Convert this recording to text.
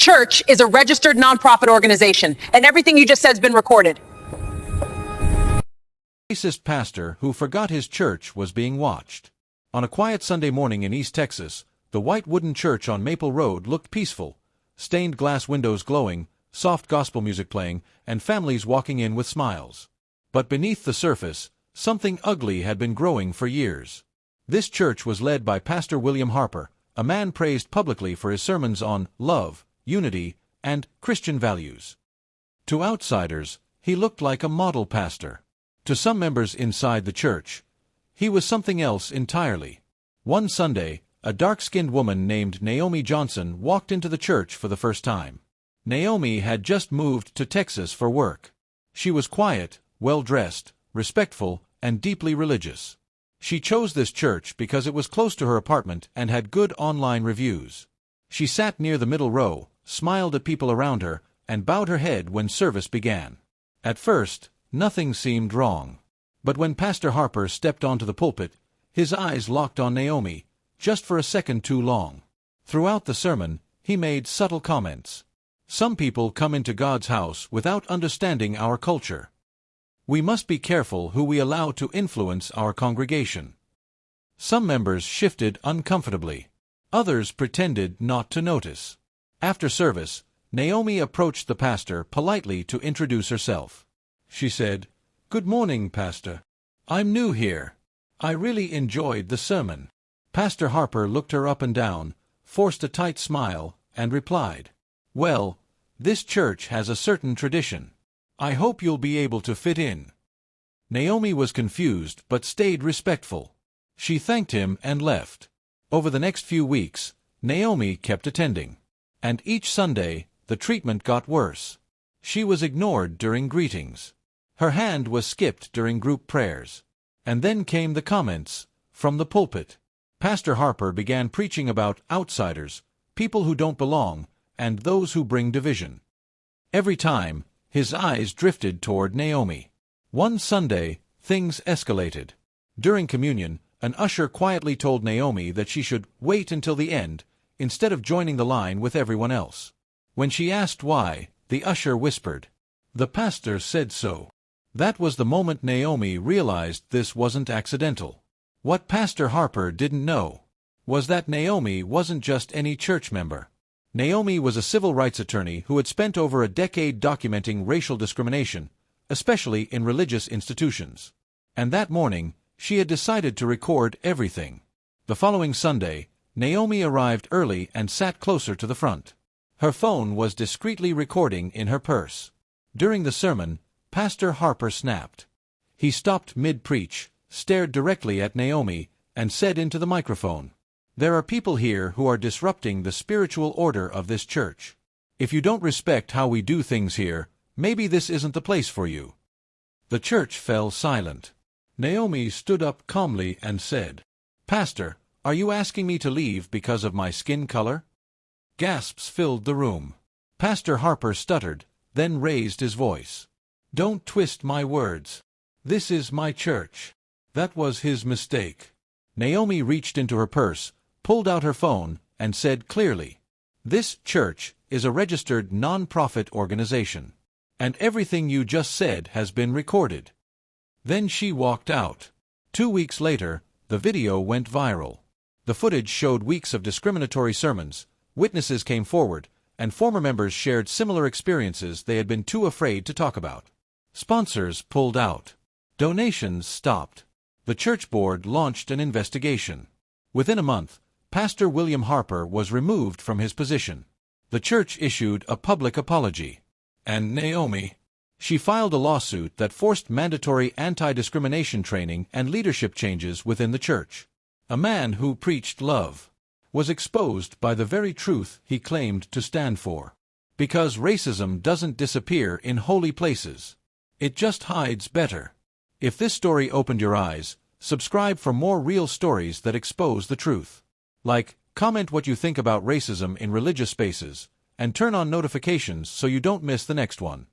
church is a registered nonprofit organization, and everything you just said has been recorded. Racist pastor who forgot his church was being watched. On a quiet Sunday morning in East Texas, the white wooden church on Maple Road looked peaceful, stained glass windows glowing, soft gospel music playing, and families walking in with smiles. But beneath the surface, something ugly had been growing for years. This church was led by Pastor William Harper, a man praised publicly for his sermons on love, unity, and Christian values. To outsiders, he looked like a model pastor. To some members inside the church, he was something else entirely. One Sunday, a dark-skinned woman named Naomi Johnson walked into the church for the first time. Naomi had just moved to Texas for work. She was quiet, well-dressed, respectful, and deeply religious. She chose this church because it was close to her apartment and had good online reviews. She sat near the middle row, smiled at people around her, and bowed her head when service began. At first, nothing seemed wrong. But when Pastor Harper stepped onto the pulpit, his eyes locked on Naomi, just for a second too long. Throughout the sermon, he made subtle comments. Some people come into God's house without understanding our culture. We must be careful who we allow to influence our congregation. Some members shifted uncomfortably. Others pretended not to notice. After service, Naomi approached the pastor politely to introduce herself. She said, "Good morning, Pastor. I'm new here. I really enjoyed the sermon." Pastor Harper looked her up and down, forced a tight smile, and replied, "Well, this church has a certain tradition. I hope you'll be able to fit in." Naomi was confused but stayed respectful. She thanked him and left. Over the next few weeks, Naomi kept attending. And each Sunday, the treatment got worse. She was ignored during greetings. Her hand was skipped during group prayers. And then came the comments from the pulpit. Pastor Harper began preaching about outsiders, people who don't belong, and those who bring division. Every time, his eyes drifted toward Naomi. One Sunday, things escalated. During communion, an usher quietly told Naomi that she should wait until the end, instead of joining the line with everyone else. When she asked why, the usher whispered, "The pastor said so." That was the moment Naomi realized this wasn't accidental. What Pastor Harper didn't know was that Naomi wasn't just any church member. Naomi was a civil rights attorney who had spent over a decade documenting racial discrimination, especially in religious institutions. And that morning, she had decided to record everything. The following Sunday, Naomi arrived early and sat closer to the front. Her phone was discreetly recording in her purse. During the sermon, Pastor Harper snapped. He stopped mid-preach, stared directly at Naomi, and said into the microphone, "There are people here who are disrupting the spiritual order of this church. If you don't respect how we do things here, maybe this isn't the place for you." The church fell silent. Naomi stood up calmly and said, "Pastor, are you asking me to leave because of my skin color?" Gasps filled the room. Pastor Harper stuttered, then raised his voice. "Don't twist my words. This is my church." That was his mistake. Naomi reached into her purse, pulled out her phone, and said clearly, "This church is a registered non-profit organization, and everything you just said has been recorded." Then she walked out. 2 weeks later, the video went viral. The footage showed weeks of discriminatory sermons, witnesses came forward, and former members shared similar experiences they had been too afraid to talk about. Sponsors pulled out. Donations stopped. The church board launched an investigation. Within a month, Pastor William Harper was removed from his position. The church issued a public apology. And Naomi? She filed a lawsuit that forced mandatory anti-discrimination training and leadership changes within the church. A man who preached love was exposed by the very truth he claimed to stand for. Because racism doesn't disappear in holy places. It just hides better. If this story opened your eyes, subscribe for more real stories that expose the truth. Like, comment what you think about racism in religious spaces, and turn on notifications so you don't miss the next one.